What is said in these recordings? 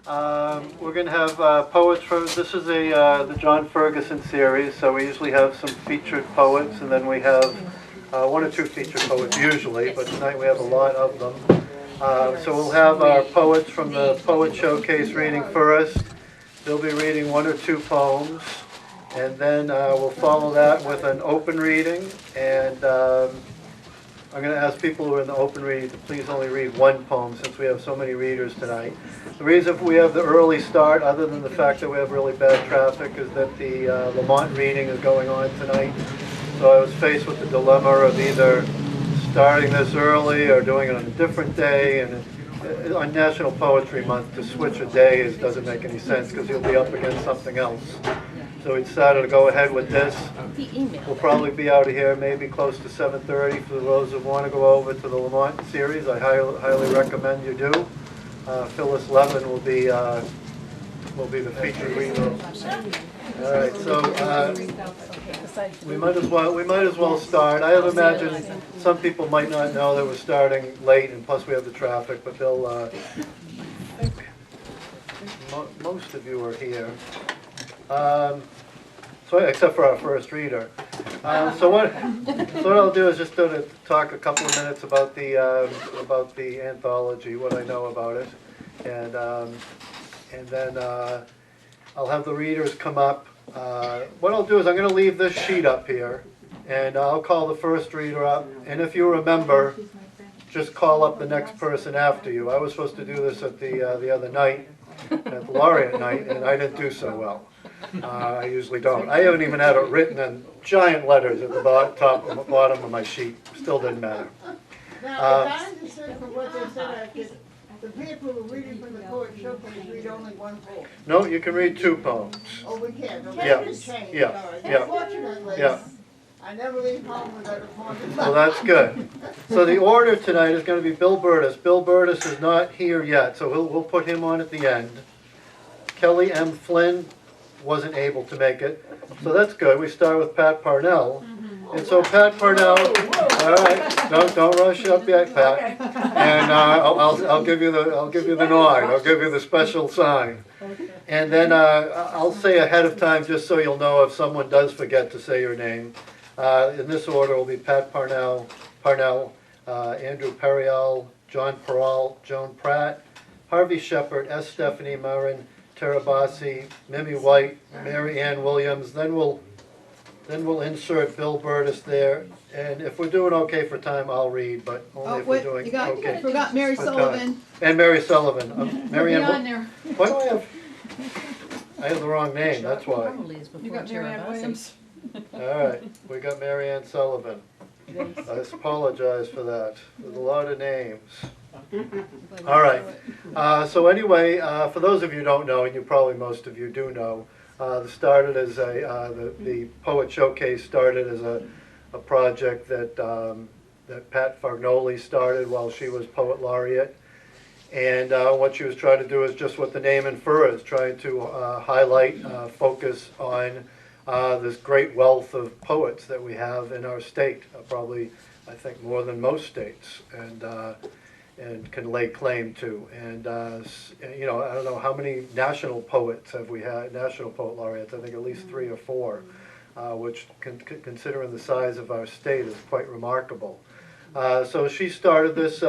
We're going to have poets from, this is the John Ferguson series, so we usually have some featured poets, and then we have one or two featured poets usually, but tonight we have a lot of them. So we'll have our poets from the Poet Showcase reading first. They'll be reading one or two poems, and then we'll follow that with an open reading, and I'm going to ask people who are in the open reading to please only read one poem since we have so many readers tonight. The reason we have the early start, other than the fact that we have really bad traffic, is that the Lamont reading is going on tonight. So I was faced with the dilemma of either starting this early or doing it on a different day. And on National Poetry Month, to switch a day doesn't make any sense because you'll be up against something else. So we decided to go ahead with this. We'll probably be out of here maybe close to 7:30 for those who want to go over to the Lamont series. I highly recommend you do. Phyllis Levin will be the featured reader. All right, so we might as well start. I have imagined some people might not know that we're starting late, and plus we have the traffic, but they'll. I think most of you are here. So except for our first reader. So what I'll do is just talk a couple of minutes about the anthology, what I know about it, and then I'll have the readers come up. What I'll do is I'm going to leave this sheet up here, and I'll call the first reader up. And if you remember, just call up the next person after you. I was supposed to do this at the other night, at the laureate night, and I didn't do so well. I usually don't. I haven't even had it written in giant letters at the top and bottom of my sheet. Still didn't matter. Now, if I understand from what they said, the people who are reading from the Poet Showcase read only one poem. No, you can read two poems. Oh, we can. Okay. Yeah. Change. Yeah. All right. Yeah. Unfortunately, Yeah. I never leave home without a poem. Well, that's good. So the order tonight is going to be Bill Burtis. Bill Burtis is not here yet, so we'll put him on at the end. Kelly M. Flynn wasn't able to make it, so that's good. We start with Pat Parnell, and so Pat Parnell. All right, don't rush up yet, Pat. And I'll give you the nod. I'll give you the special sign, and then I'll say ahead of time just so you'll know if someone does forget to say your name. In this order will be Pat Parnell, Andrew Periel, John Peral, Joan Pratt, Harvey Shepard, S. Stephanie Marin, Tara Bassi, Mimi White, Mary Ann Williams. Then we'll insert Bill Burtis there. And if we're doing okay for time, I'll read, but only if we're doing okay. You forgot Mary Sullivan. And Mary Sullivan. Mary Ann. there. What do I have? I have the wrong name. That's why. You got Mary Ann Williams. All right, we got Mary Ann Sullivan. I apologize for that. There's a lot of names. All right. So anyway, for those of you who don't know, and most of you do know, the Poet Showcase started as a project that Pat Fagnoli started while she was Poet Laureate. And what she was trying to do is just what the name infers, trying to highlight, focus on this great wealth of poets that we have in our state, probably, I think, more than most states, and can lay claim to. And, I don't know how many national poets have we had, national poet laureates, I think at least 3 or 4, which, considering the size of our state, is quite remarkable. So she started this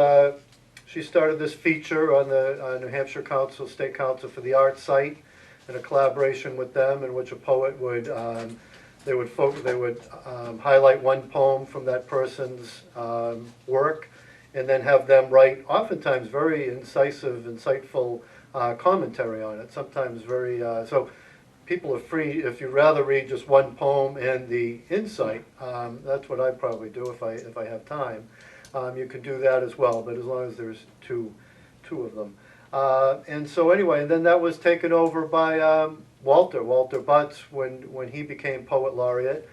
feature on the New Hampshire State Council for the Arts site, in a collaboration with them, in which a poet would highlight one poem from that person's work, and then have them write oftentimes very incisive, insightful commentary on it. Sometimes very so. People are free. If you'd rather read just one poem and the insight, that's what I'd probably do if I have time. You can do that as well, but as long as there's two of them. And so anyway, and then that was taken over by Walter Butts when he became Poet Laureate.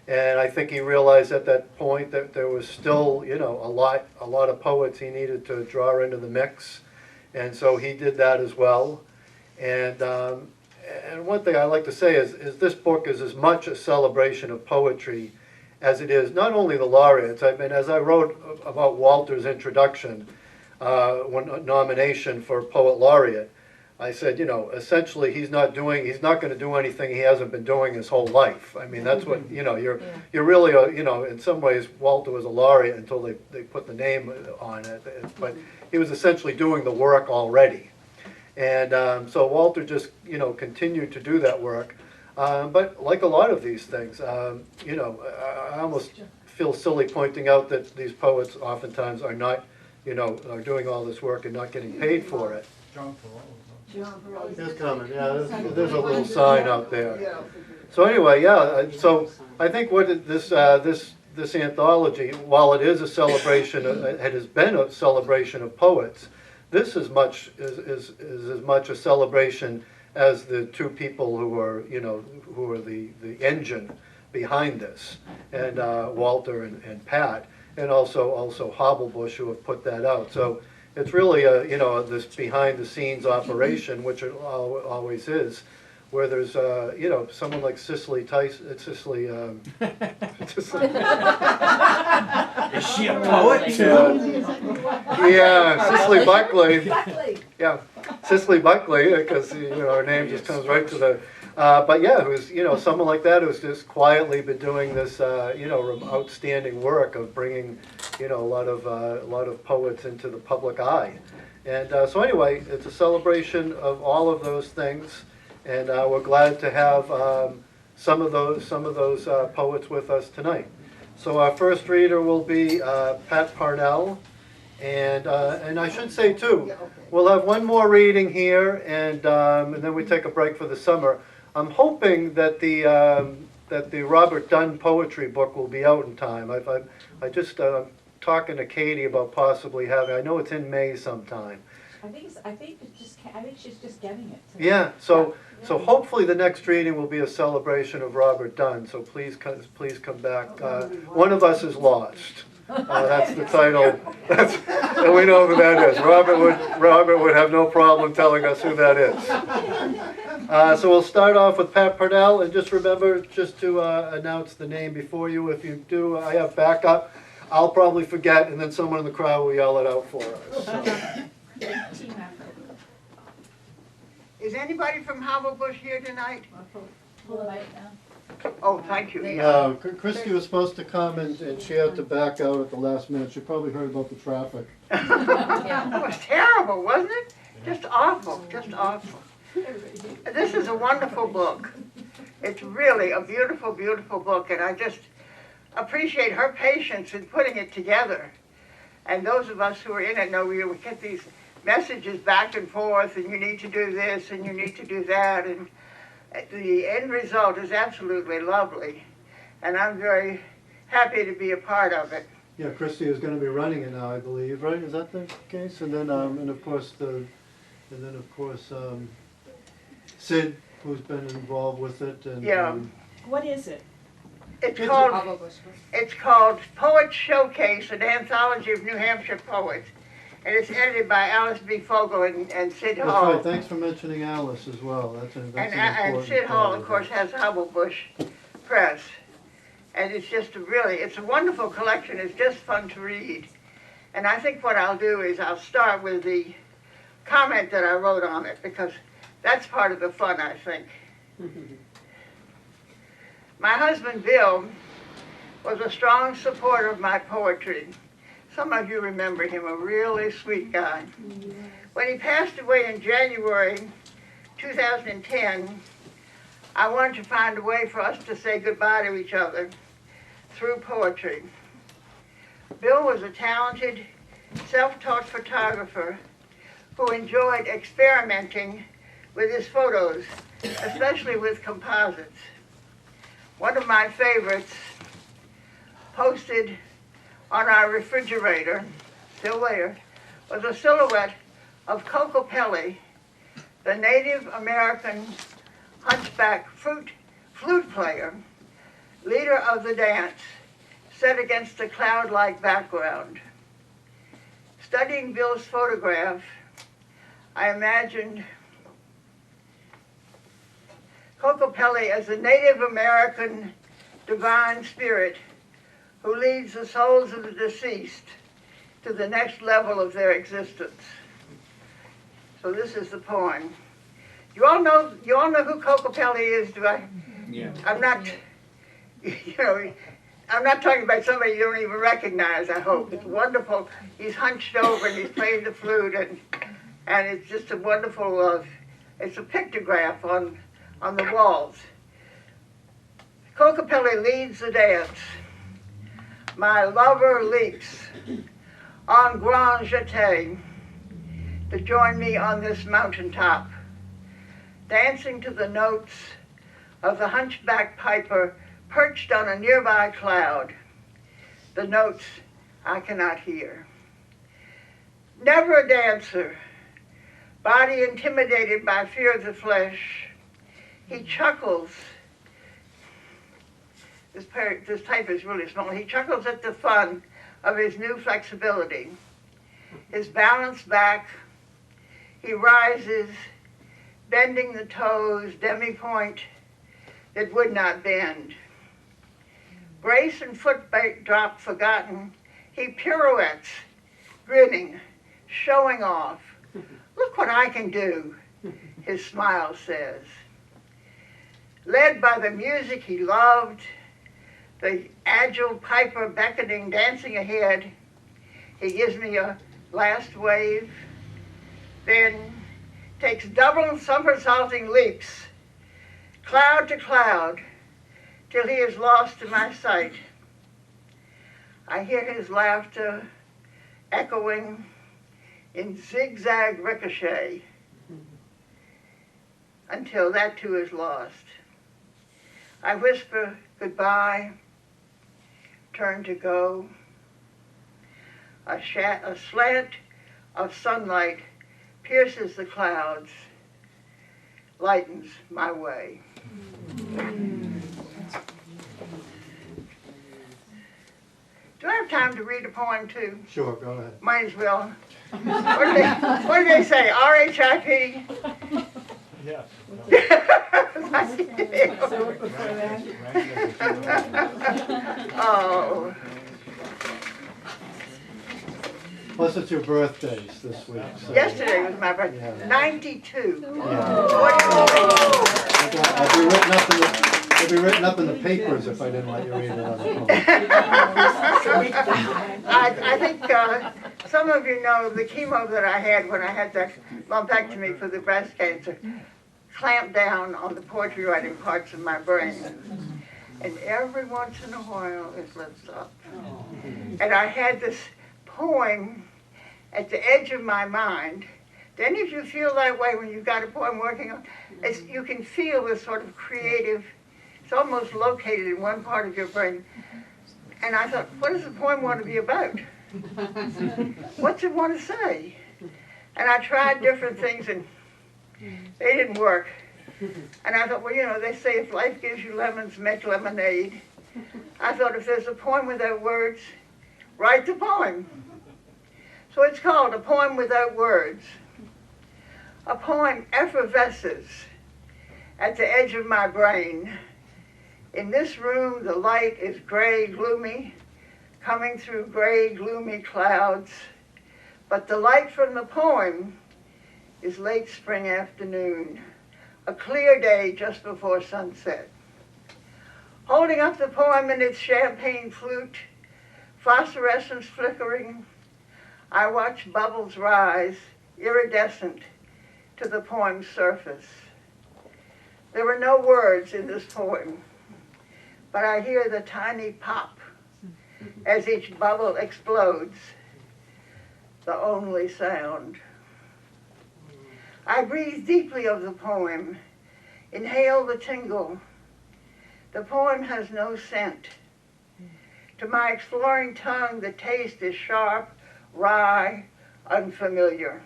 And I think he realized at that point that there was still, a lot of poets he needed to draw into the mix. And so he did that as well. And one thing I like to say is this book is as much a celebration of poetry as it is not only the laureates. I mean, as I wrote about Walter's introduction, nomination for Poet Laureate, I said, essentially he's not going to do anything he hasn't been doing his whole life. I mean, that's what, you're really, in some ways, Walter was a laureate until they put the name on it, but he was essentially doing the work already. And so Walter just, continued to do that work. But like a lot of these things, I almost feel silly pointing out that these poets oftentimes are not, are doing all this work and not getting paid for it. It's coming, yeah, there's a little sign out there. So anyway, yeah, so I think what this anthology, while it is a celebration, it has been a celebration of poets, this is as much a celebration as the two people who are, who are the engine behind this, and Walter and Pat, and also Hobblebush, who have put that out. So it's really this behind the scenes operation, which it always is, where there's someone like Cicely Tyson. Is she a poet too? Yeah, Cicely Buckley. Yeah, Cicely Buckley, because her name just comes right to the. But yeah, who's someone like that who's just quietly been doing this outstanding work of bringing a lot of poets into the public eye, and so anyway, it's a celebration of all of those things, and we're glad to have some of those poets with us tonight. So our first reader will be Pat Parnell. And I should say too, we'll have one more reading here, and then we take a break for the summer. I'm hoping that the Robert Dunn poetry book will be out in time. I'm talking to Katie about possibly having. I know it's in May sometime. I think she's just getting it. Yeah. So hopefully the next reading will be a celebration of Robert Dunn. So please come back. One of us is lost. That's the title. And we know who that is. Robert would have no problem telling us who that is. So we'll start off with Pat Parnell, and just remember to announce the name before you. If you do, I have backup. I'll probably forget, and then someone in the crowd will yell it out for us. So. Is anybody from Hobblebush here tonight? Pull the mic down. Oh, thank you. Yeah, Christy was supposed to come, and she had to back out at the last minute. She probably heard about the traffic. It was terrible, wasn't it? Just awful, just awful. This is a wonderful book. It's really a beautiful, beautiful book, and I just appreciate her patience in putting it together. And those of us who are in it know we get these messages back and forth, and you need to do this, and you need to do that, and the end result is absolutely lovely, and I'm very happy to be a part of it. Yeah, Christy is going to be running it now, I believe, right? Is that the case? And then, of course, Sid, who's been involved with it. And, yeah. What is it? It's called Poet Showcase, an anthology of New Hampshire poets. And it's edited by Alice B. Fogel and Sid Hall. That's right. Thanks for mentioning Alice as well. That's an important and Sid Hall, of course, has Hobblebush Press. And it's just it's a wonderful collection. It's just fun to read. And I think what I'll do is I'll start with the comment that I wrote on it, because that's part of the fun, I think. My husband, Bill, was a strong supporter of my poetry. Some of you remember him, a really sweet guy. When he passed away in January 2010, I wanted to find a way for us to say goodbye to each other through poetry. Bill was a talented, self-taught photographer who enjoyed experimenting with his photos, especially with composites. One of my favorites, posted on our refrigerator, still there, was a silhouette of Coco Pelli, the Native American hunchback flute player, leader of the dance, set against a cloud-like background. Studying Bill's photograph, I imagined Coco Pelli as a Native American divine spirit who leads the souls of the deceased to the next level of their existence. So this is the poem. You all know who Kokopelli is, do I? Yeah. I'm not, I'm not talking about somebody you don't even recognize, I hope. It's wonderful. He's hunched over and he's playing the flute, and it's just a wonderful, it's a pictograph on the walls. Kokopelli leads the dance. My lover leaps en grand jeté to join me on this mountaintop, dancing to the notes of the hunchback piper perched on a nearby cloud, the notes I cannot hear. Never a dancer, body intimidated by fear of the flesh, he chuckles. This type is really small. He chuckles at the fun of his new flexibility. His balanced back, he rises, bending the toes, demi-point that would not bend. Grace and foot drop forgotten, he pirouettes, grinning, showing off. Look what I can do, his smile says. Led by the music he loved, the agile piper beckoning, dancing ahead, he gives me a last wave, then takes double somersaulting leaps, cloud to cloud, till he is lost to my sight. I hear his laughter echoing in zigzag ricochet until that too is lost. I whisper goodbye, turn to go. A slant of sunlight pierces the clouds, lightens my way. Do I have time to read a poem too? Sure, go ahead. Might as well. What did they say? R.H.I.P.? Yeah. Oh. Plus, it's your birthdays this week. So, Yesterday was my birthday. Yeah. 92. Yeah. What do you think? It'll be written up in the papers if I didn't let you read another poem. I think some of you know the chemo that I had when I had that lumpectomy for the breast cancer clamped down on the poetry writing parts of my brain. And every once in a while it lifts up. And I had this poem at the edge of my mind. Do any of you feel that way when you've got a poem working on? You can feel this sort of creative, it's almost located in one part of your brain. And I thought, what does the poem want to be about? What's it want to say? And I tried different things and they didn't work. And I thought, well, they say if life gives you lemons, make lemonade. I thought if there's a poem without words, write the poem. So it's called A Poem Without Words. A poem effervesces at the edge of my brain. In this room, the light is gray, gloomy, coming through gray, gloomy clouds. But the light from the poem is late spring afternoon, a clear day just before sunset. Holding up the poem in its champagne flute, phosphorescence flickering, I watch bubbles rise, iridescent, to the poem's surface. There were no words in this poem, but I hear the tiny pop as each bubble explodes, the only sound. I breathe deeply of the poem, inhale the tingle. The poem has no scent. To my exploring tongue, the taste is sharp, wry, unfamiliar.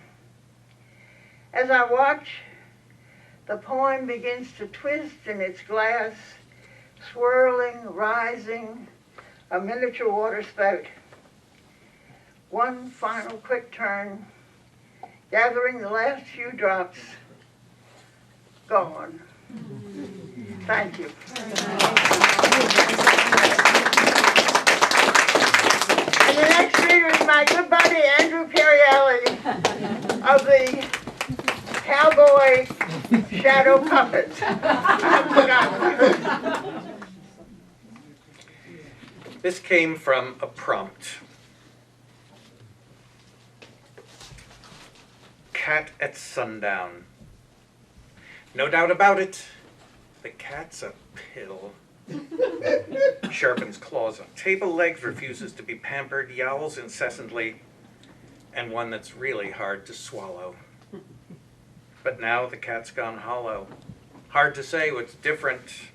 As I watch, the poem begins to twist in its glass, swirling, rising, a miniature water spout. One final quick turn, gathering the last few drops, gone. Thank you. And the next reader is my good buddy Andrew Perrielli of the Cowboy shadow puppets. I forgot. This came from a prompt. Cat at sundown. No doubt about it, the cat's a pill. Sharpens claws on table legs, refuses to be pampered, yowls incessantly, and one that's really hard to swallow. But now the cat's gone hollow. Hard to say what's different.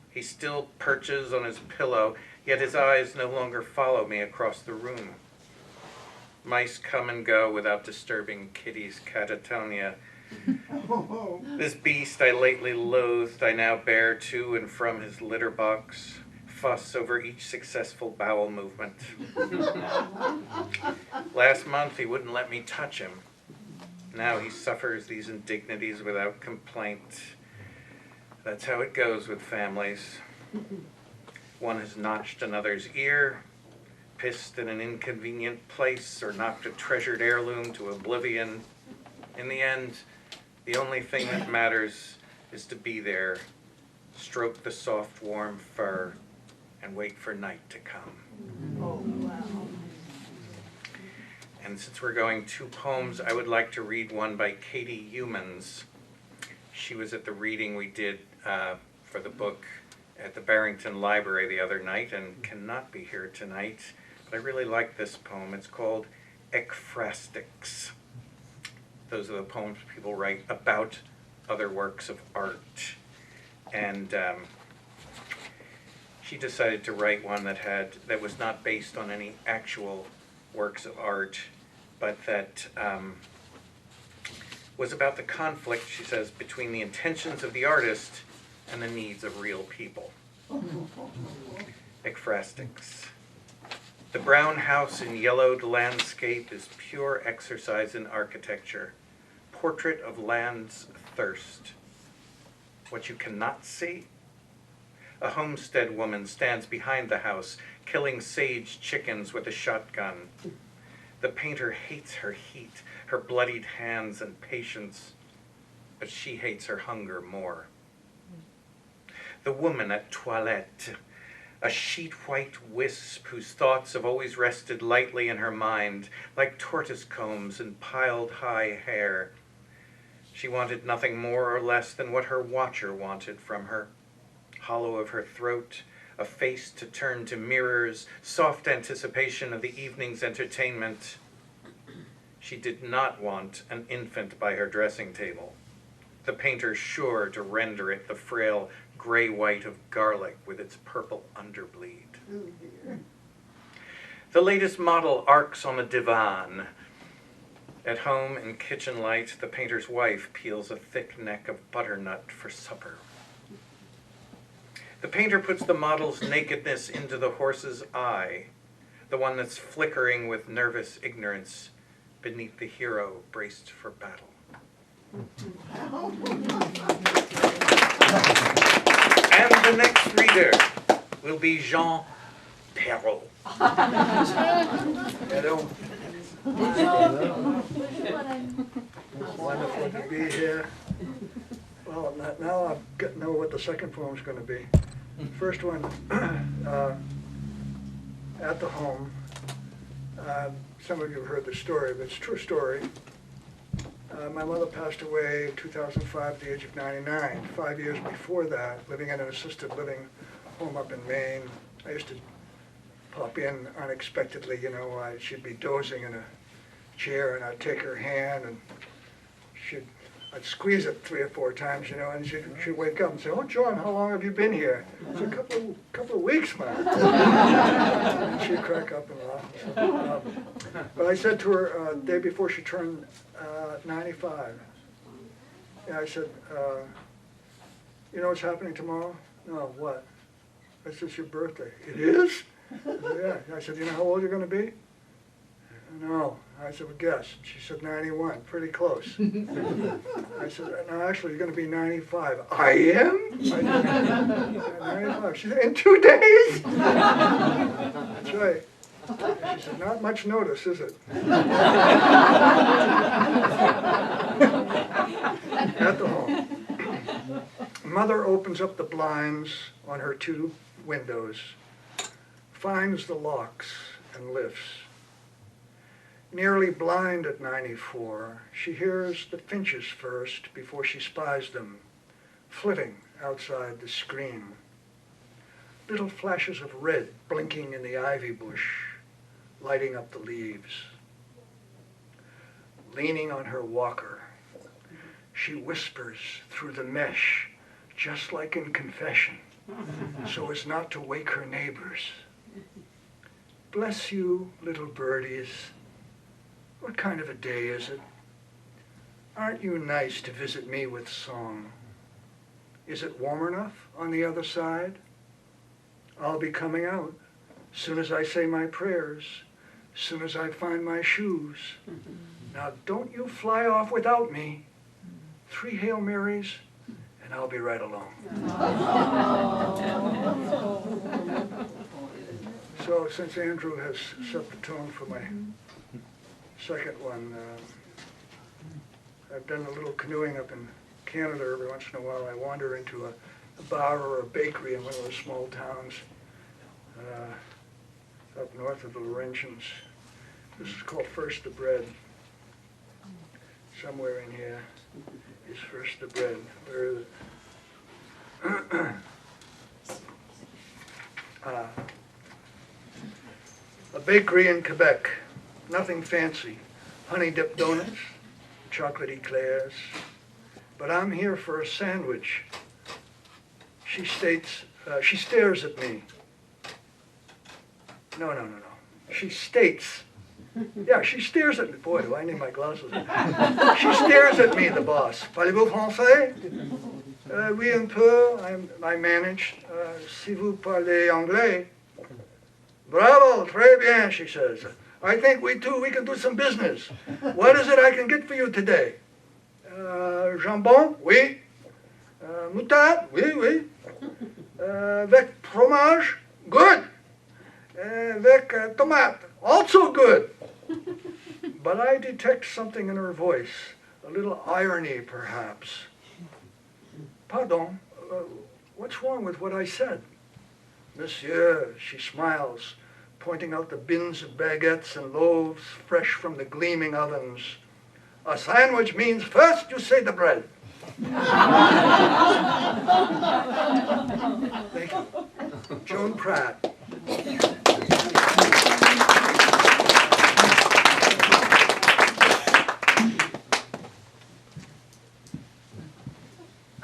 He still perches on his pillow, yet his eyes no longer follow me across the room. Mice come and go without disturbing Kitty's catatonia. This beast I lately loathed, I now bear to and from his litter box, fuss over each successful bowel movement. Last month he wouldn't let me touch him. Now he suffers these indignities without complaint. That's how it goes with families. One has notched another's ear, pissed in an inconvenient place, or knocked a treasured heirloom to oblivion. In the end, the only thing that matters is to be there, stroke the soft, warm fur, and wait for night to come. Oh, wow. And since we're going 2 poems, I would like to read one by Katie Humans. She was at the reading we did for the book at the Barrington Library the other night and cannot be here tonight. But I really like this poem. It's called Ekphrastics. Those are the poems people write about other works of art. And she decided to write one that was not based on any actual works of art, but that was about the conflict, she says, between the intentions of the artist and the needs of real people. Ekphrastics. The brown house in yellowed landscape is pure exercise in architecture, portrait of land's thirst. What you cannot see? A homestead woman stands behind the house, killing sage chickens with a shotgun. The painter hates her heat, her bloodied hands and patience, but she hates her hunger more. The woman at toilette, a sheet-white wisp whose thoughts have always rested lightly in her mind, like tortoise combs and piled high hair. She wanted nothing more or less than what her watcher wanted from her. Hollow of her throat, a face to turn to mirrors, soft anticipation of the evening's entertainment. She did not want an infant by her dressing table, the painter sure to render it the frail gray-white of garlic with its purple underbleed. The latest model arcs on the divan. At home in kitchen light, the painter's wife peels a thick neck of butternut for supper. The painter puts the model's nakedness into the horse's eye, the one that's flickering with nervous ignorance beneath the hero braced for battle. And the next reader will be Jean Perrault. Hello. Wonderful to be here. Well, now I know what the second poem's going to be. First one, at the home. Some of you have heard the story, but it's a true story. My mother passed away in 2005 at the age of 99. 5 years before that, living in an assisted living home up in Maine. I used to pop in unexpectedly, she'd be dozing in a chair and I'd take her hand and I'd squeeze it 3 or 4 times, and she'd wake up and say, "Oh, John, how long have you been here?" I said, a couple of weeks, man. And she'd crack up and laugh. But I said to her the day before she turned 95, I said, "You know what's happening tomorrow?" "No, what?" "I said, "It's your birthday." "It is?" I said, "Yeah." I said, "You know how old you're going to be?" "No." I said, "Well, guess." She said, 91, pretty close. I said, "No, actually, you're going to be 95. "I am?" I said, 95. She said, "In 2 days?" That's right. She said, "Not much notice, is it?" At the home. Mother opens up the blinds on her 2 windows, finds the locks and lifts. Nearly blind at 94, she hears the finches first before she spies them, flitting outside the screen. Little flashes of red blinking in the ivy bush, lighting up the leaves. Leaning on her walker, she whispers through the mesh, just like in confession, so as not to wake her neighbors. Bless you, little birdies. What kind of a day is it? Aren't you nice to visit me with song? Is it warm enough on the other side? I'll be coming out soon as I say my prayers, soon as I find my shoes. Now don't you fly off without me. 3 Hail Marys, and I'll be right along. So since Andrew has set the tone for my second one, I've done a little canoeing up in Canada every once in a while. I wander into a bar or a bakery in one of those small towns up north of the Laurentians. This is called First the Bread. Somewhere in here is First the Bread. Where is it? A bakery in Quebec. Nothing fancy. Honey dip donuts, chocolate eclairs. But I'm here for a sandwich. She stares at me. No. She states. Yeah, she stares at me. Boy, do I need my glasses. She stares at me, the boss. Parlez-vous français? Oui, un peu. I managed. Si vous parlez anglais. Bravo, très bien, she says. I think we can do some business. What is it I can get for you today? Jambon? Oui. Moutarde? Oui. Avec fromage? Good. Avec tomate? Also good. But I detect something in her voice, a little irony perhaps. Pardon, what's wrong with what I said? Monsieur, she smiles, pointing out the bins of baguettes and loaves fresh from the gleaming ovens. A sandwich means first you say the bread. Thank you. Joan Pratt.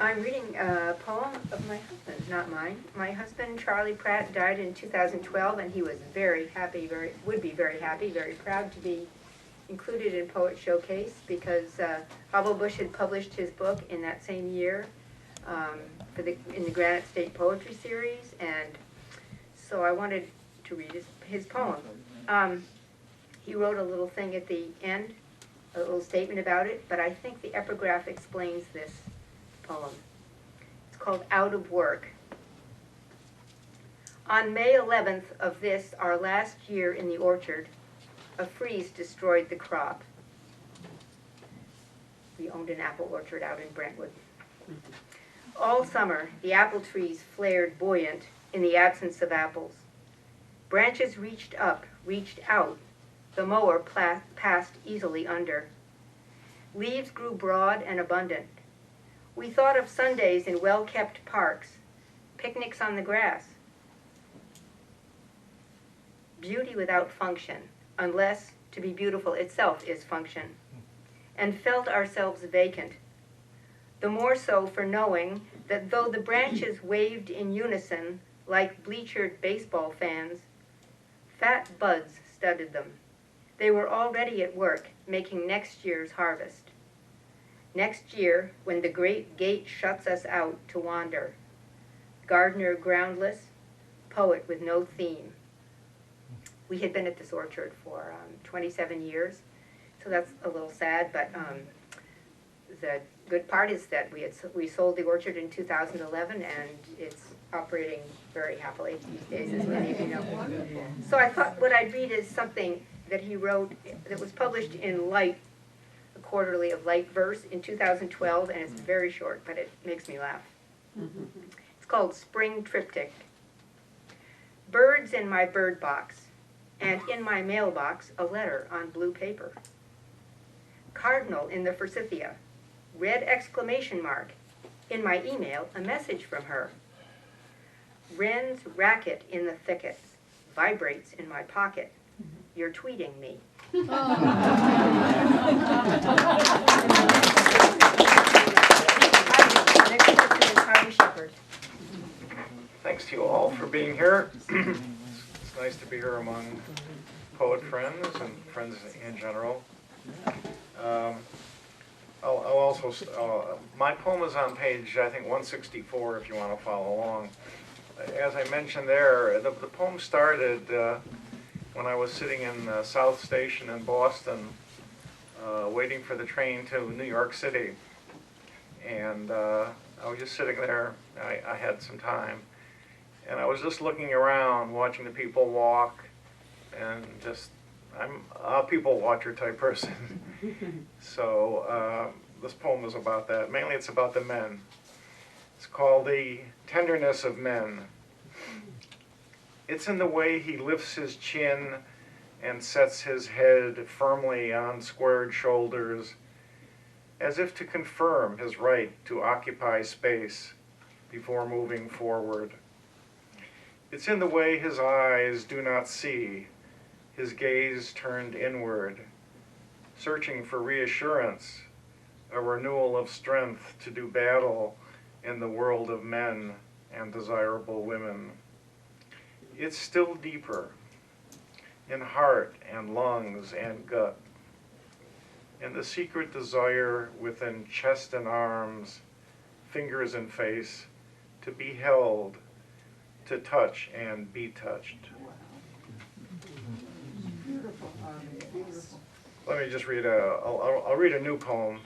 I'm reading a poem of my husband, not mine. My husband, Charlie Pratt, died in 2012, and he was very happy, would be very happy, very proud to be included in Poet Showcase because Hobblebush had published his book in that same year in the Granite State Poetry Series, and so I wanted to read his poem. He wrote a little thing at the end, a little statement about it, but I think the epigraph explains this poem. It's called Out of Work. On May 11th of this, our last year in the orchard, a freeze destroyed the crop. We owned an apple orchard out in Brentwood. All summer, the apple trees flared buoyant in the absence of apples. Branches reached up, reached out. The mower passed easily under. Leaves grew broad and abundant. We thought of Sundays in well-kept parks, picnics on the grass. Beauty without function, unless to be beautiful itself is function, and felt ourselves vacant. The more so for knowing that though the branches waved in unison like bleachered baseball fans, fat buds studded them. They were already at work making next year's harvest. Next year, when the great gate shuts us out to wander, gardener groundless, poet with no theme. We had been at this orchard for 27 years, so that's a little sad, but the good part is that we sold the orchard in 2011, and it's operating very happily these days, as many of you know. So I thought what I'd read is something that he wrote that was published in Light, a quarterly of light verse in 2012, and it's very short, but it makes me laugh. It's called Spring Triptych. Birds in my bird box, and in my mailbox a letter on blue paper. Cardinal in the forsythia, red exclamation mark, in my email a message from her. Wren's racket in the thicket, vibrates in my pocket. You're tweeting me. Thanks to you all for being here. It's nice to be here among poet friends and friends in general. I'll also, my poem is on page, I think, 164 if you want to follow along. As I mentioned there, the poem started when I was sitting in South Station in Boston, waiting for the train to New York City. And I was just sitting there, I had some time, and I was just looking around, watching the people walk, and just, I'm a people watcher type person. So this poem is about that. Mainly it's about the men. It's called The Tenderness of Men. It's in the way he lifts his chin and sets his head firmly on squared shoulders, as if to confirm his right to occupy space before moving forward. It's in the way his eyes do not see, his gaze turned inward, searching for reassurance, a renewal of strength to do battle in the world of men and desirable women. It's still deeper, in heart and lungs and gut, in the secret desire within chest and arms, fingers and face, to be held, to touch and be touched. Let me just read I'll read a new poem.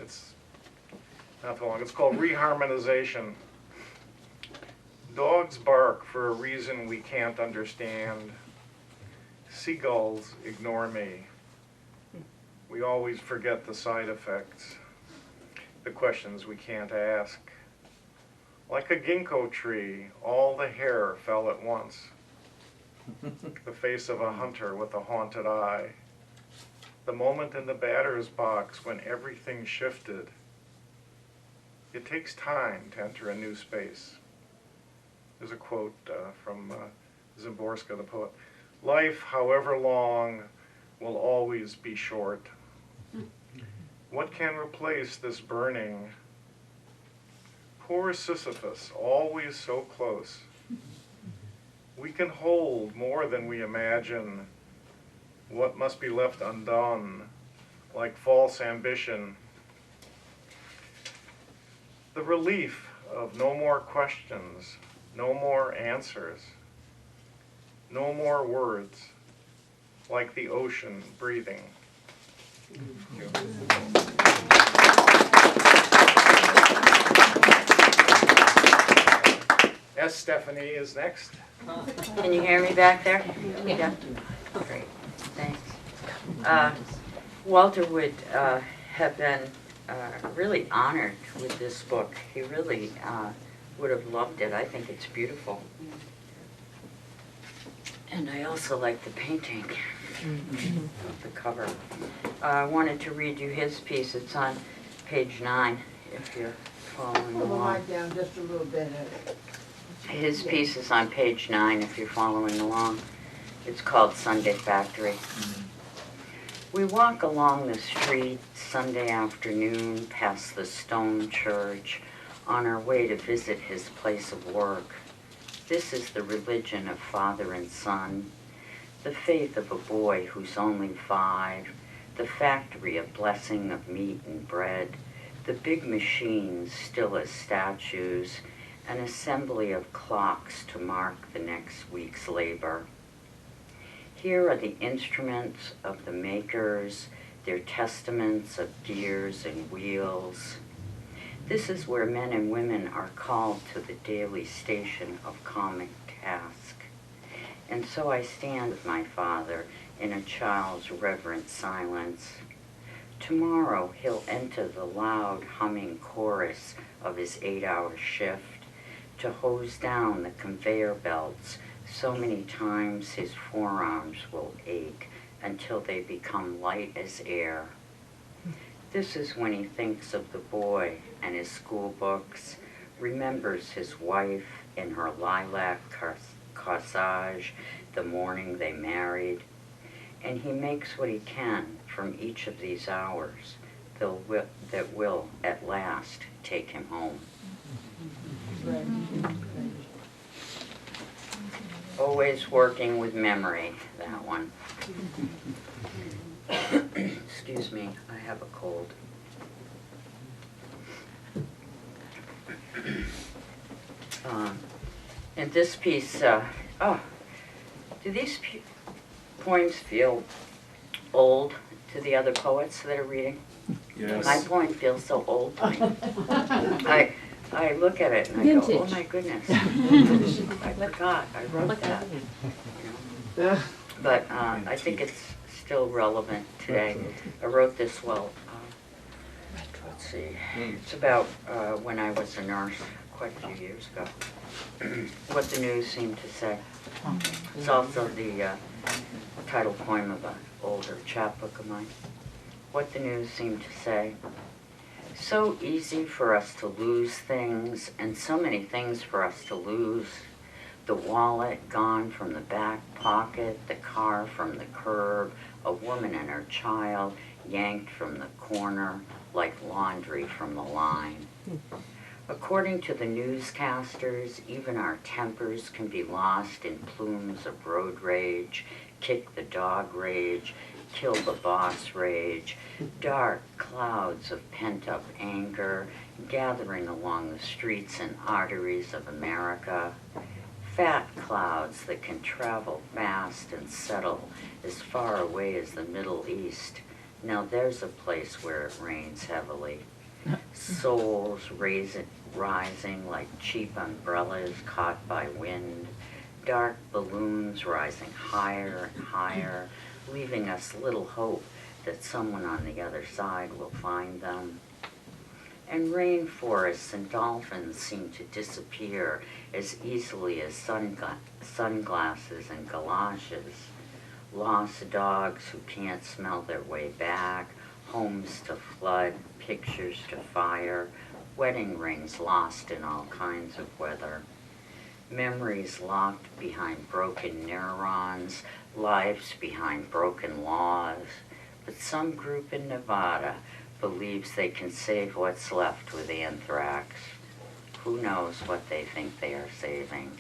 It's not too long. It's called Reharmonization. Dogs bark for a reason we can't understand. Seagulls ignore me. We always forget the side effects, the questions we can't ask. Like a ginkgo tree, all the hair fell at once. The face of a hunter with a haunted eye. The moment in the batter's box when everything shifted. It takes time to enter a new space. There's a quote from Szymborska, the poet. Life, however long, will always be short. What can replace this burning? Poor Sisyphus, always so close. We can hold more than we imagine. What must be left undone, like false ambition. The relief of no more questions, no more answers, no more words, like the ocean breathing. S. Stephanie is next. Can you hear me back there? Yeah. Great, thanks. Walter would have been really honored with this book. He really would have loved it. I think it's beautiful. And I also like the painting of the cover. I wanted to read you his piece. It's on page 9, if you're following Pull the along. mic down just a little bit. His piece is on page 9, if you're following along. It's called Sunday Factory. We walk along the street Sunday afternoon past the stone church on our way to visit his place of work. This is the religion of father and son, the faith of a boy who's only 5, the factory a blessing of meat and bread, the big machines still as statues, an assembly of clocks to mark the next week's labor. Here are the instruments of the makers, their testaments of gears and wheels. This is where men and women are called to the daily station of comic task. And so I stand with my father in a child's reverent silence. Tomorrow he'll enter the loud humming chorus of his 8-hour shift to hose down the conveyor belts so many times his forearms will ache until they become light as air. This is when he thinks of the boy and his school books, remembers his wife in her lilac corsage the morning they married, and he makes what he can from each of these hours that will at last take him home. Always working with memory, that one. Excuse me, I have a cold. And this piece, do these poems feel old to the other poets that are reading? Yes. My poem feels so old to me. I look at it and I go, oh my goodness, I forgot, I wrote that. You know? But I think it's still relevant today. I wrote this, let's see, it's about when I was a nurse quite a few years ago. What the news seemed to say. It's also the title poem of an older chapbook of mine. What the news seemed to say. So easy for us to lose things, and so many things for us to lose. The wallet gone from the back pocket, the car from the curb, a woman and her child yanked from the corner like laundry from the line. According to the newscasters, even our tempers can be lost in plumes of road rage, kick the dog rage, kill the boss rage, dark clouds of pent-up anger gathering along the streets and arteries of America, fat clouds that can travel fast and settle as far away as the Middle East. Now there's a place where it rains heavily. Souls rising like cheap umbrellas caught by wind, dark balloons rising higher and higher, leaving us little hope that someone on the other side will find them. And rainforests and dolphins seem to disappear as easily as sunglasses and galoshes. Lost dogs who can't smell their way back, homes to flood, pictures to fire, wedding rings lost in all kinds of weather. Memories locked behind broken neurons, lives behind broken laws. But some group in Nevada believes they can save what's left with anthrax. Who knows what they think they are saving?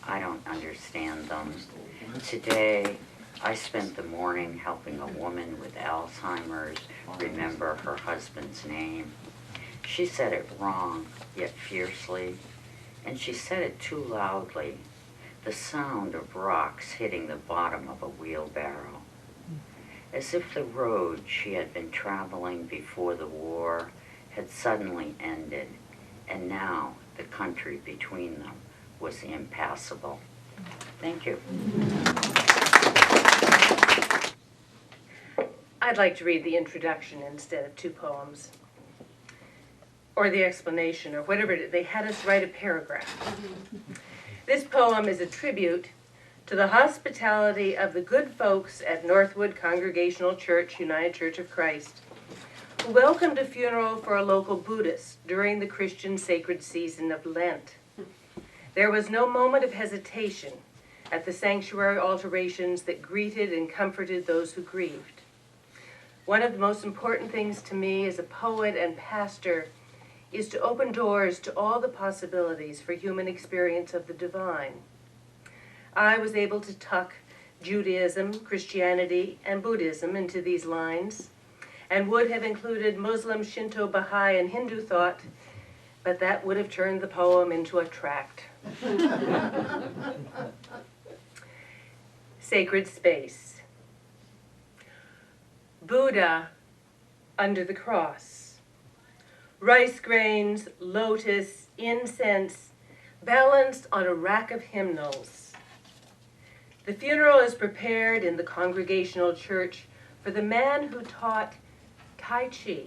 I don't understand them. Today, I spent the morning helping a woman with Alzheimer's remember her husband's name. She said it wrong, yet fiercely, and she said it too loudly, the sound of rocks hitting the bottom of a wheelbarrow. As if the road she had been traveling before the war had suddenly ended, and now the country between them was impassable. Thank you. I'd like to read the introduction instead of two poems. Or the explanation, or whatever it is. They had us write a paragraph. This poem is a tribute to the hospitality of the good folks at Northwood Congregational Church, United Church of Christ, who welcomed a funeral for a local Buddhist during the Christian sacred season of Lent. There was no moment of hesitation at the sanctuary alterations that greeted and comforted those who grieved. One of the most important things to me as a poet and pastor is to open doors to all the possibilities for human experience of the divine. I was able to tuck Judaism, Christianity, and Buddhism into these lines, and would have included Muslim, Shinto, Baha'i, and Hindu thought, but that would have turned the poem into a tract. Sacred space. Buddha under the cross. Rice grains, lotus, incense, balanced on a rack of hymnals. The funeral is prepared in the Congregational Church for the man who taught Tai Chi,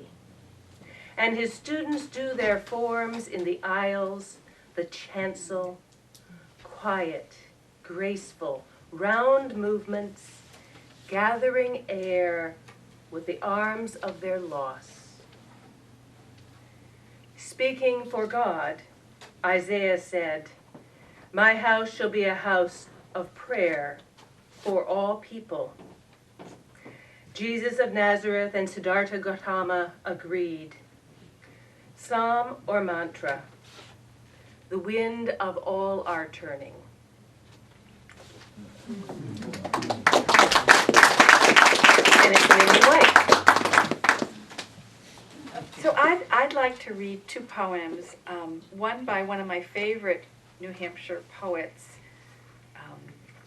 and his students do their forms in the aisles, the chancel, quiet, graceful, round movements, gathering air with the arms of their loss. Speaking for God, Isaiah said, "My house shall be a house of prayer for all people." Jesus of Nazareth and Siddhartha Gautama agreed. Psalm or mantra, the wind of all are turning. And it's really white. So I'd like to read two poems, one by one of my favorite New Hampshire poets,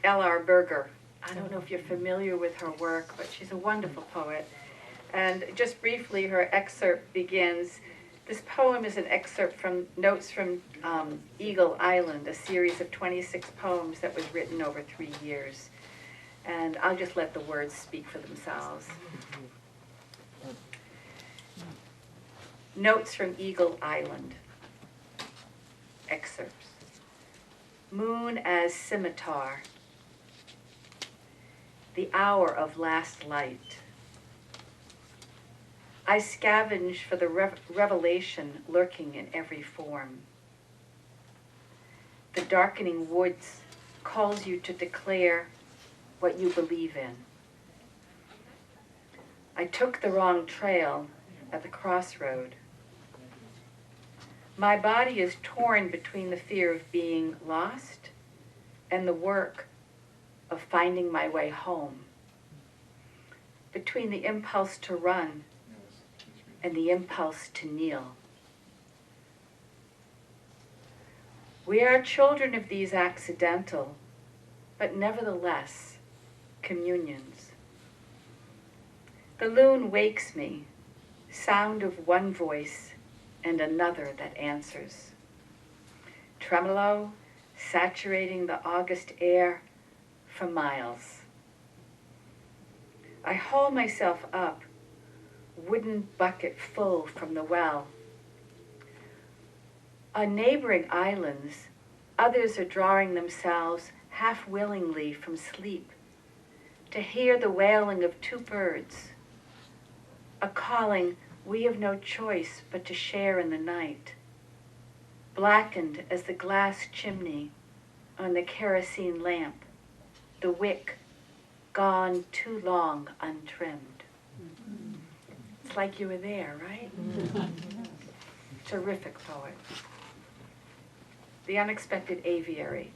L.R. Berger. I don't know if you're familiar with her work, but she's a wonderful poet. And just briefly, her excerpt begins, this poem is an excerpt from Notes from Eagle Island, a series of 26 poems that was written over 3 years. And I'll just let the words speak for themselves. Notes from Eagle Island. Excerpts. Moon as scimitar. The hour of last light. I scavenge for the revelation lurking in every form. The darkening woods calls you to declare what you believe in. I took the wrong trail at the crossroad. My body is torn between the fear of being lost and the work of finding my way home, between the impulse to run and the impulse to kneel. We are children of these accidental, but nevertheless, communions. The loon wakes me, sound of one voice and another that answers. Tremolo, saturating the August air for miles. I haul myself up, wooden bucket full from the well. On neighboring islands, others are drawing themselves half willingly from sleep to hear the wailing of two birds, a calling we have no choice but to share in the night, blackened as the glass chimney on the kerosene lamp, the wick gone too long untrimmed. It's like you were there, right? Terrific poet. The Unexpected Aviary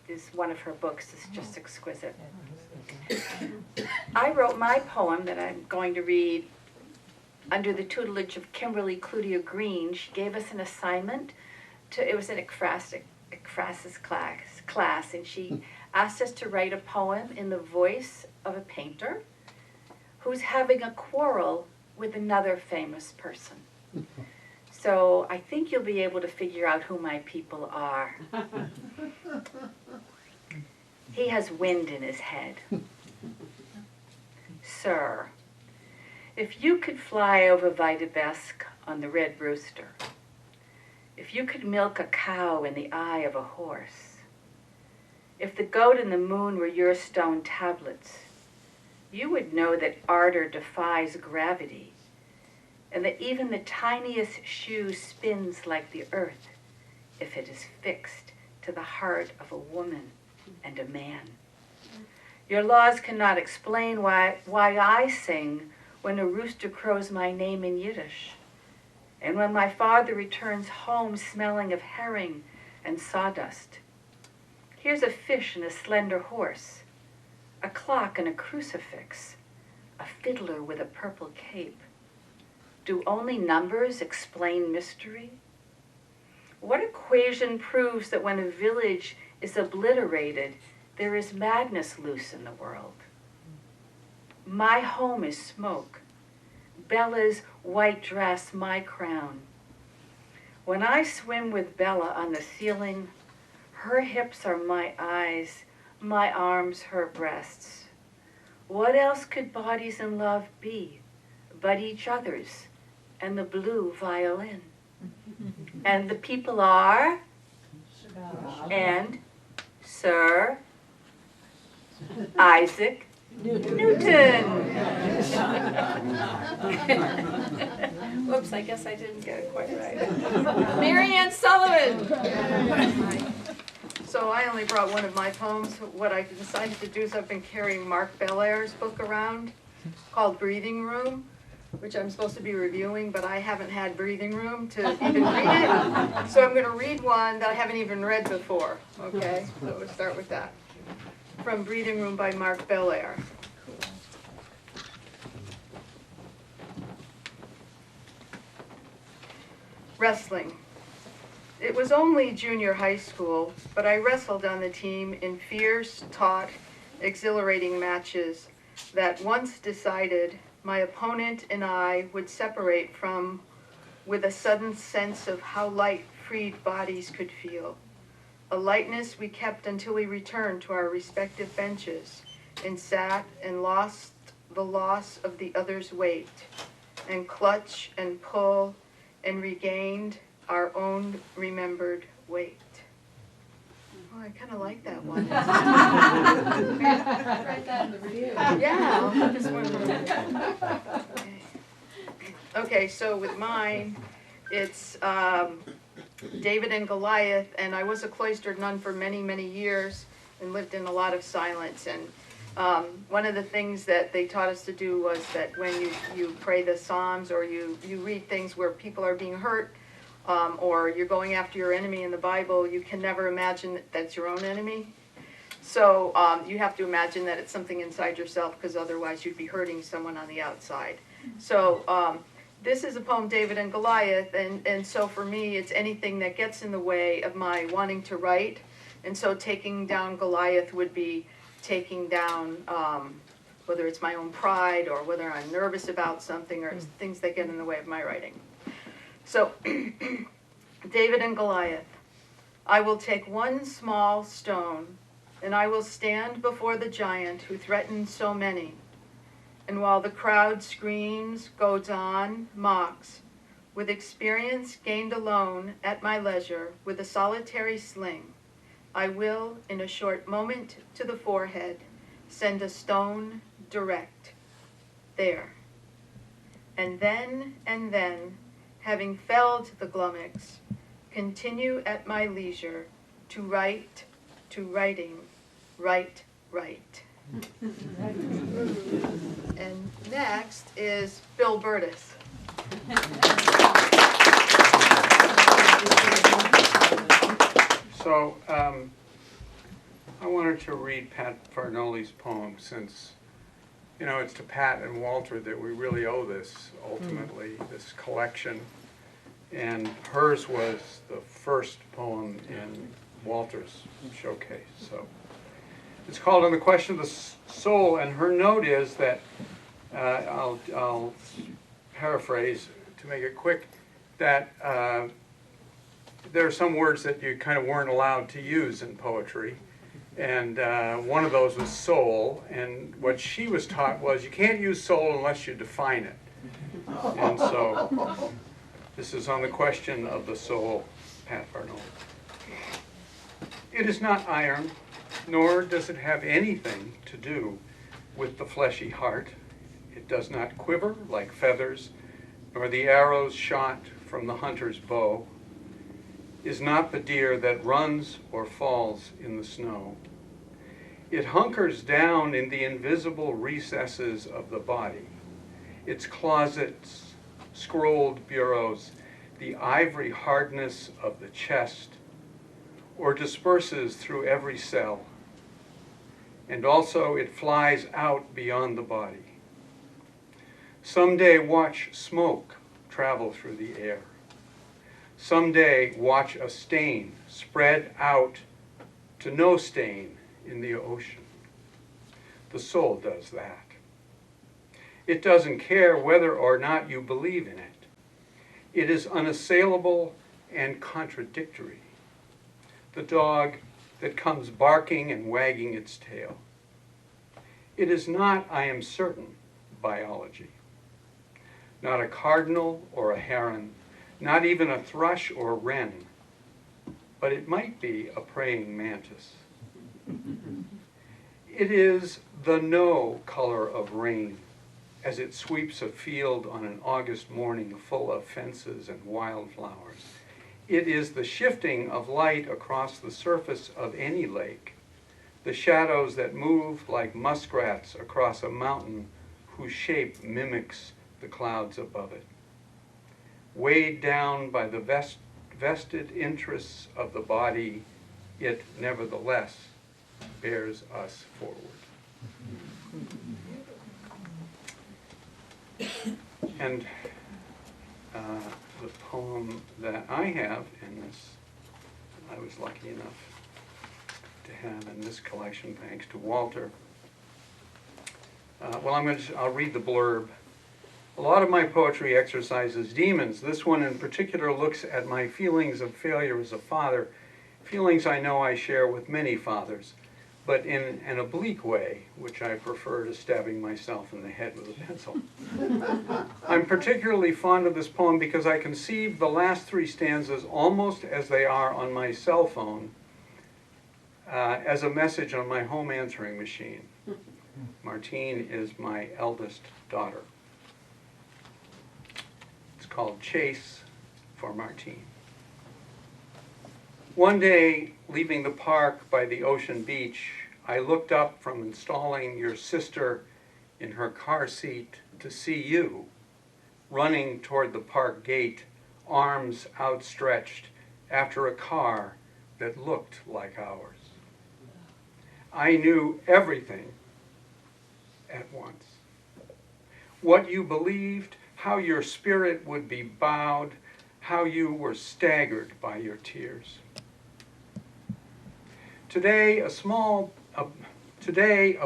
is one of her books. It's just exquisite. I wrote my poem that I'm going to read under the tutelage of Kimberly Cloutier Green. She gave us an assignment it was an ekphrasis class, and she asked us to write a poem in the voice of a painter who's having a quarrel with another famous person. So I think you'll be able to figure out who my people are. He has wind in his head. Sir, if you could fly over Vitebsk on the Red Rooster, if you could milk a cow in the eye of a horse, if the goat and the moon were your stone tablets, you would know that ardor defies gravity, and that even the tiniest shoe spins like the earth if it is fixed to the heart of a woman and a man. Your laws cannot explain why I sing when a rooster crows my name in Yiddish, and when my father returns home smelling of herring and sawdust. Here's a fish and a slender horse, a clock and a crucifix, a fiddler with a purple cape. Do only numbers explain mystery? What equation proves that when a village is obliterated, there is madness loose in the world? My home is smoke. Bella's white dress my crown. When I swim with Bella on the ceiling, her hips are my eyes, my arms her breasts. What else could bodies in love be but each other's and the blue violin. And the people are, and Sir Isaac Newton. Whoops, I guess I didn't get it quite right. Mary Ann Sullivan. So I only brought one of my poems. What I decided to do is I've been carrying Mark Bellaire's book around called Breathing Room, which I'm supposed to be reviewing, but I haven't had breathing room to even read it. So I'm going to read one that I haven't even read before, okay? So we'll start with that. From Breathing Room by Mark Bellaire. Wrestling. It was only junior high school, but I wrestled on the team in fierce, taut, exhilarating matches that once decided my opponent and I would separate from with a sudden sense of how light freed bodies could feel. A lightness we kept until we returned to our respective benches and sat and lost the loss of the other's weight and clutch and pull and regained our own remembered weight. Oh, I kind of like that one. Write that in the review. Yeah, I'll put this one in. Okay, so with mine, it's David and Goliath, and I was a cloistered nun for many, many years and lived in a lot of silence. And one of the things that they taught us to do was that when you pray the Psalms or you read things where people are being hurt, or you're going after your enemy in the Bible, you can never imagine that that's your own enemy. So you have to imagine that it's something inside yourself, because otherwise you'd be hurting someone on the outside. So this is a poem, David and Goliath, and so for me, it's anything that gets in the way of my wanting to write. And so taking down Goliath would be taking down, whether it's my own pride or whether I'm nervous about something or things that get in the way of my writing. So, David and Goliath. I will take one small stone, and I will stand before the giant who threatens so many. And while the crowd screams, goads on, mocks, with experience gained alone at my leisure with a solitary sling, I will, in a short moment to the forehead, send a stone direct there. And then, having felled the glummox, continue at my leisure to write, to writing, write. And next is Bill Burtis. So, I wanted to read Pat Farnolli's poem since, you know, it's to Pat and Walter that we really owe this, ultimately, this collection. And hers was the first poem in Walter's showcase. So it's called On the Question of the Soul, and her note is that, I'll paraphrase to make it quick, that there are some words that you kind of weren't allowed to use in poetry. And one of those was soul, and what she was taught was you can't use soul unless you define it. And so this is On the Question of the Soul, Pat Farnolli. It is not iron, nor does it have anything to do with the fleshy heart. It does not quiver like feathers, nor the arrows shot from the hunter's bow. Is not the deer that runs or falls in the snow. It hunkers down in the invisible recesses of the body, its closets, scrolled bureaus, the ivory hardness of the chest, or disperses through every cell. And also it flies out beyond the body. Someday watch smoke travel through the air. Someday watch a stain spread out to no stain in the ocean. The soul does that. It doesn't care whether or not you believe in it. It is unassailable and contradictory. The dog that comes barking and wagging its tail. It is not, I am certain, biology. not a cardinal or a heron, not even a thrush or wren, but it might be a praying mantis. It is the no color of rain as it sweeps a field on an August morning full of fences and wildflowers. It is the shifting of light across the surface of any lake, the shadows that move like muskrats across a mountain whose shape mimics the clouds above it. Weighed down by the vested interests of the body, it nevertheless bears us forward. And the poem that I have in this, I was lucky enough to have in this collection, thanks to Walter. I'll read the blurb. A lot of my poetry exercises demons. This one in particular looks at my feelings of failure as a father, feelings I know I share with many fathers, but in an oblique way, which I prefer to stabbing myself in the head with a pencil. I'm particularly fond of this poem because I conceived the last three stanzas almost as they are on my cell phone, as a message on my home answering machine. Martine is my eldest daughter. It's called Chase for Martine. One day, leaving the park by the ocean beach, I looked up from installing your sister in her car seat to see you, running toward the park gate, arms outstretched after a car that looked like ours. I knew everything at once. What you believed, how your spirit would be bowed, how you were staggered by your tears. Today, a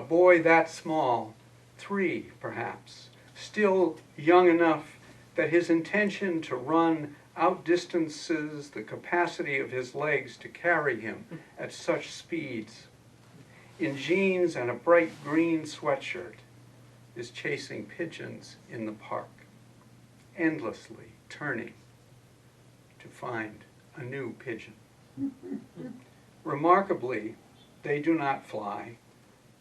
boy that small, 3 perhaps, still young enough that his intention to run outdistances the capacity of his legs to carry him at such speeds, in jeans and a bright green sweatshirt, is chasing pigeons in the park, endlessly turning to find a new pigeon. Remarkably, they do not fly,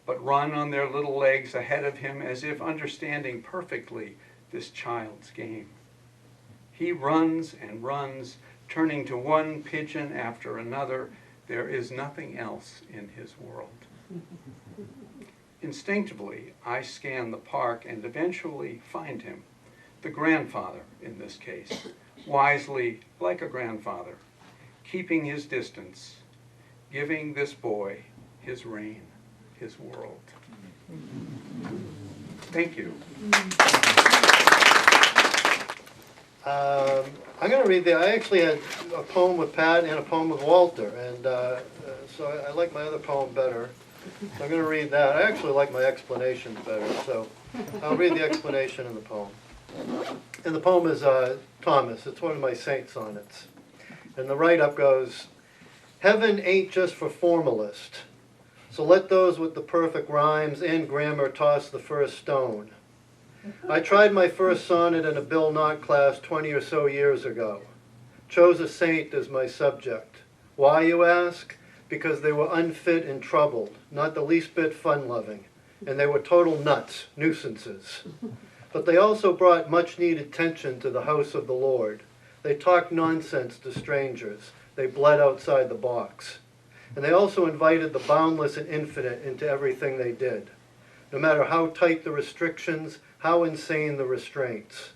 but run on their little legs ahead of him as if understanding perfectly this child's game. He runs and runs, turning to one pigeon after another. There is nothing else in his world. Instinctively, I scan the park and eventually find him, the grandfather in this case, wisely, like a grandfather, keeping his distance, giving this boy his reign, his world. Thank you. I'm going to read I actually had a poem with Pat and a poem with Walter, and so I like my other poem better. So I'm going to read that. I actually like my explanations better, so I'll read the explanation in the poem. And the poem is Thomas. It's one of my saint sonnets. And the write-up goes, "Heaven ain't just for formalists, so let those with the perfect rhymes and grammar toss the first stone. I tried my first sonnet in a Bill Knott class 20 or so years ago. Chose a saint as my subject. Why, you ask? Because they were unfit and troubled, not the least bit fun-loving, and they were total nuts, nuisances. But they also brought much-needed tension to the house of the Lord. They talked nonsense to strangers. They bled outside the box. And they also invited the boundless and infinite into everything they did. No matter how tight the restrictions, how insane the restraints.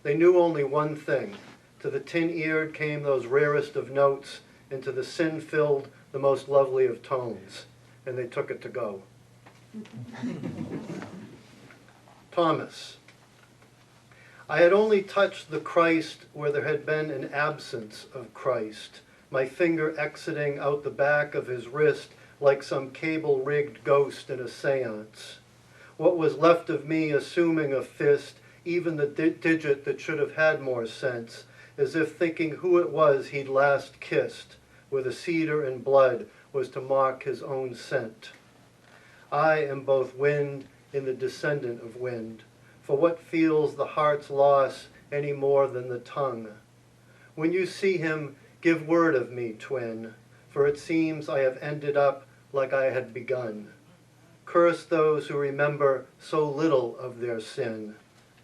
They knew only one thing. To the tin-eared came those rarest of notes, and to the sin-filled the most lovely of tones. And they took it to go." Thomas. I had only touched the Christ where there had been an absence of Christ, my finger exiting out the back of his wrist like some cable-rigged ghost in a seance. What was left of me assuming a fist, even the digit that should have had more sense, as if thinking who it was he'd last kissed, where the cedar and blood was to mock his own scent. I am both wind and the descendant of wind, for what feels the heart's loss any more than the tongue. When you see him, give word of me, twin, for it seems I have ended up like I had begun. Curse those who remember so little of their sin.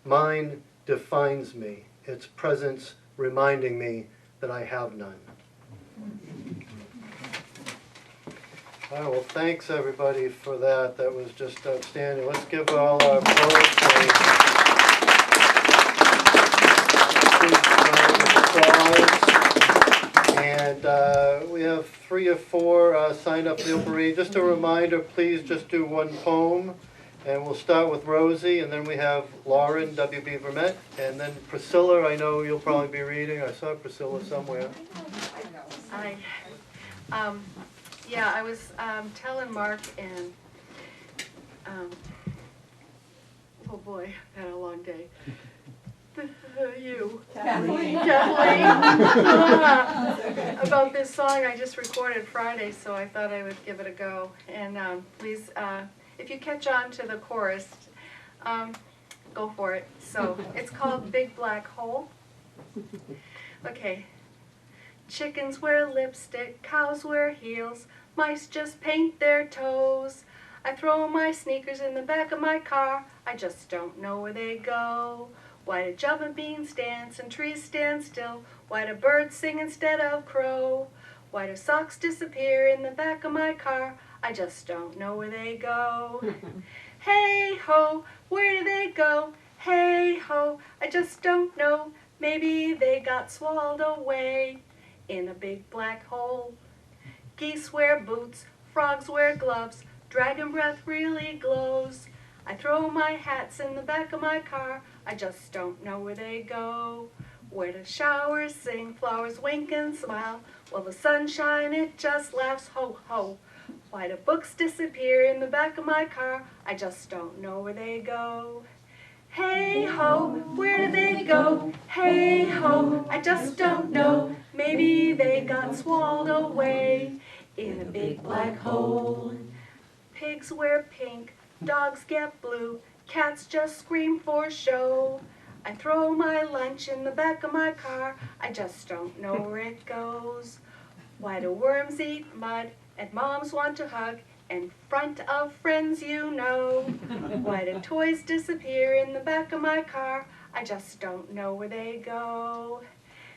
Mine defines me, its presence reminding me that I have none. All right, well, thanks everybody for that. That was just outstanding. Let's give all our poets applause. And we have 3 or 4 signed up to read. Just a reminder, please just do 1 poem. And we'll start with Rosie, and then we have Lauren, W.B. Vermette, and then Priscilla, I know you'll probably be reading. I saw Priscilla somewhere. Yeah, I was telling Mark and, oh boy, I've had a long day. You, Kathleen, about this song I just recorded Friday, so I thought I would give it a go. And please, if you catch on to the chorus, go for it. So it's called Big Black Hole. Okay. Chickens wear lipstick, cows wear heels, mice just paint their toes. I throw my sneakers in the back of my car, I just don't know where they go. Why do jumping beans dance and trees stand still? Why do birds sing instead of crow? Why do socks disappear in the back of my car? I just don't know where they go. Hey ho, where do they go? Hey ho, I just don't know. Maybe they got swallowed away in a big black hole. Geese wear boots, frogs wear gloves, dragon breath really glows. I throw my hats in the back of my car, I just don't know where they go. Where do showers sing, flowers wink and smile, while the sunshine it just laughs, ho ho. Why do books disappear in the back of my car, I just don't know where they go. Hey ho, where do they go? Hey ho, I just don't know. Maybe they got swallowed away in a big black hole. Pigs wear pink, dogs get blue, cats just scream for show. I throw my lunch in the back of my car, I just don't know where it goes. Why do worms eat mud and moms want to hug in front of friends you know? Why do toys disappear in the back of my car? I just don't know where they go.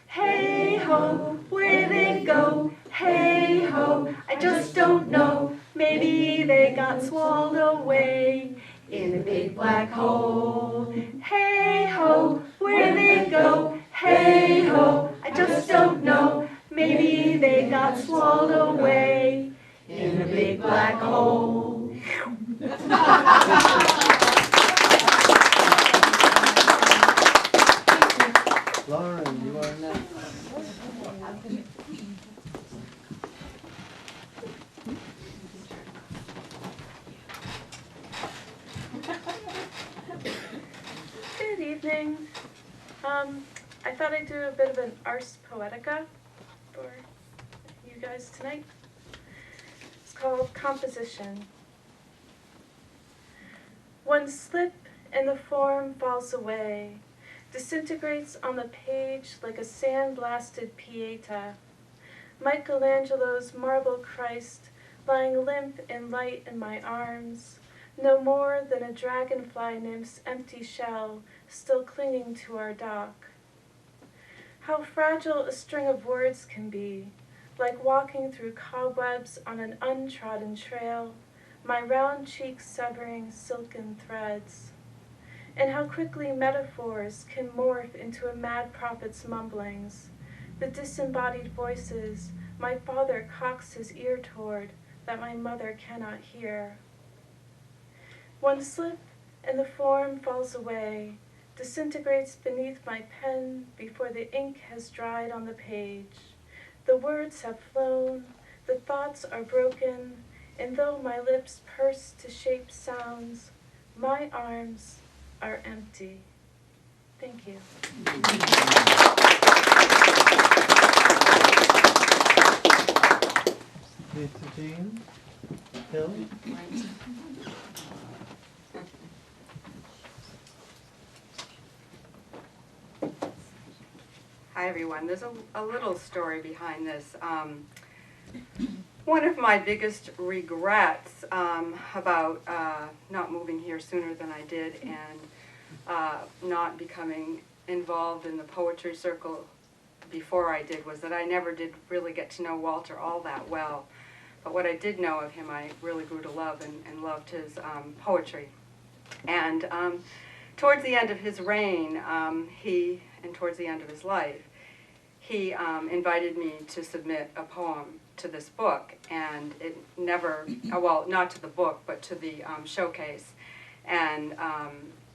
Hey ho, where do they go? Hey ho, I just don't know. Maybe they got swallowed away in a big black hole. Hey ho, where do they go? Hey ho, I just don't know. Maybe they got swallowed away in a big black hole. Lauren, you are next. Good evening. I thought I'd do a bit of an Ars Poetica for you guys tonight. It's called Composition. One slip and the form falls away, disintegrates on the page like a sand-blasted Pieta. Michelangelo's marble Christ lying limp and light in my arms, no more than a dragonfly nymph's empty shell still clinging to our dock. How fragile a string of words can be, like walking through cobwebs on an untrodden trail, my round cheeks severing silken threads. And how quickly metaphors can morph into a mad prophet's mumblings, the disembodied voices my father cocks his ear toward that my mother cannot hear. One slip and the form falls away, disintegrates beneath my pen before the ink has dried on the page. The words have flown, the thoughts are broken, and though my lips purse to shape sounds, my arms are empty. Thank you. Lisa Jean Hill. Hi, everyone. There's a little story behind this. One of my biggest regrets about not moving here sooner than I did and not becoming involved in the poetry circle before I did was that I never did really get to know Walter all that well. But what I did know of him, I really grew to love and loved his poetry. And towards the end of his reign, and towards the end of his life, he invited me to submit a poem to this book, and it never, well, not to the book, but to the showcase. And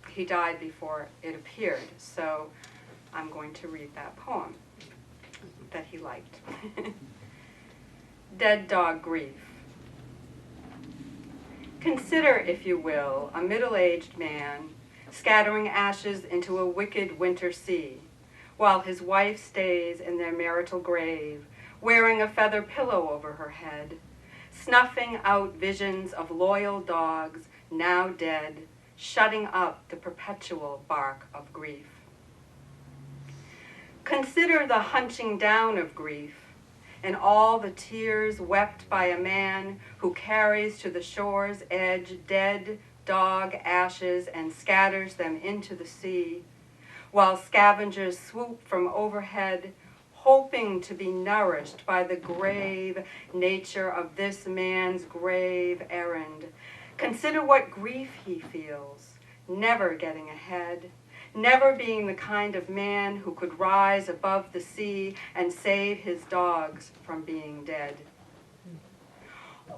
he died before it appeared, so I'm going to read that poem that he liked. Dead Dog Grief. Consider, if you will, a middle-aged man scattering ashes into a wicked winter sea, while his wife stays in their marital grave, wearing a feather pillow over her head, snuffing out visions of loyal dogs, now dead, shutting up the perpetual bark of grief. Consider the hunching down of grief, and all the tears wept by a man who carries to the shore's edge dead dog ashes and scatters them into the sea, while scavengers swoop from overhead, hoping to be nourished by the grave nature of this man's grave errand. Consider what grief he feels, never getting ahead, never being the kind of man who could rise above the sea and save his dogs from being dead.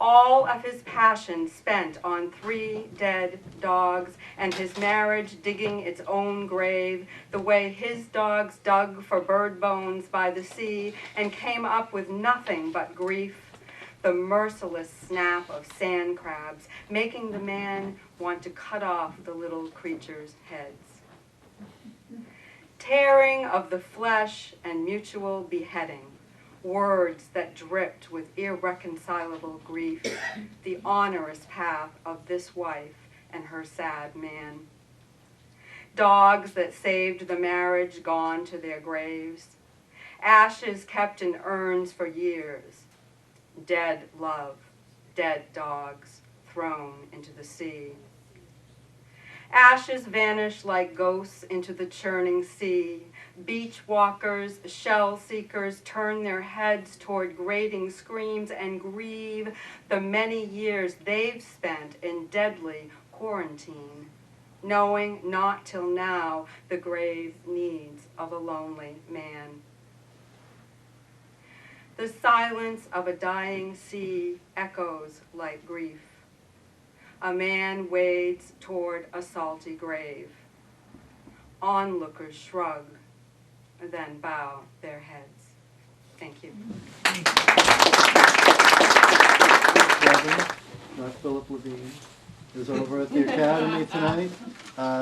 All of his passion spent on 3 dead dogs, and his marriage digging its own grave, the way his dogs dug for bird bones by the sea and came up with nothing but grief, the merciless snap of sand crabs, making the man want to cut off the little creatures' heads. Tearing of the flesh and mutual beheading, words that dripped with irreconcilable grief, the onerous path of this wife and her sad man. Dogs that saved the marriage gone to their graves, ashes kept in urns for years, dead love, dead dogs thrown into the sea. Ashes vanish like ghosts into the churning sea. Beach walkers, shell seekers turn their heads toward grating screams and grieve the many years they've spent in deadly quarantine, knowing not till now the grave needs of a lonely man. The silence of a dying sea echoes like grief. A man wades toward a salty grave. Onlookers shrug, then bow their heads. Thank you. Philip Levine is over at the Academy tonight.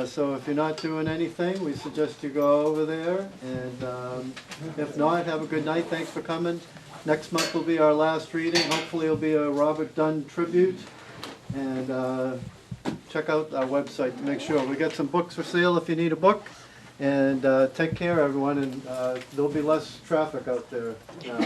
So if you're not doing anything, we suggest you go over there. And if not, have a good night. Thanks for coming. Next month will be our last reading. Hopefully it'll be a Robert Dunn tribute. And check out our website to make sure. We got some books for sale if you need a book. And take care, everyone. And there'll be less traffic out there now.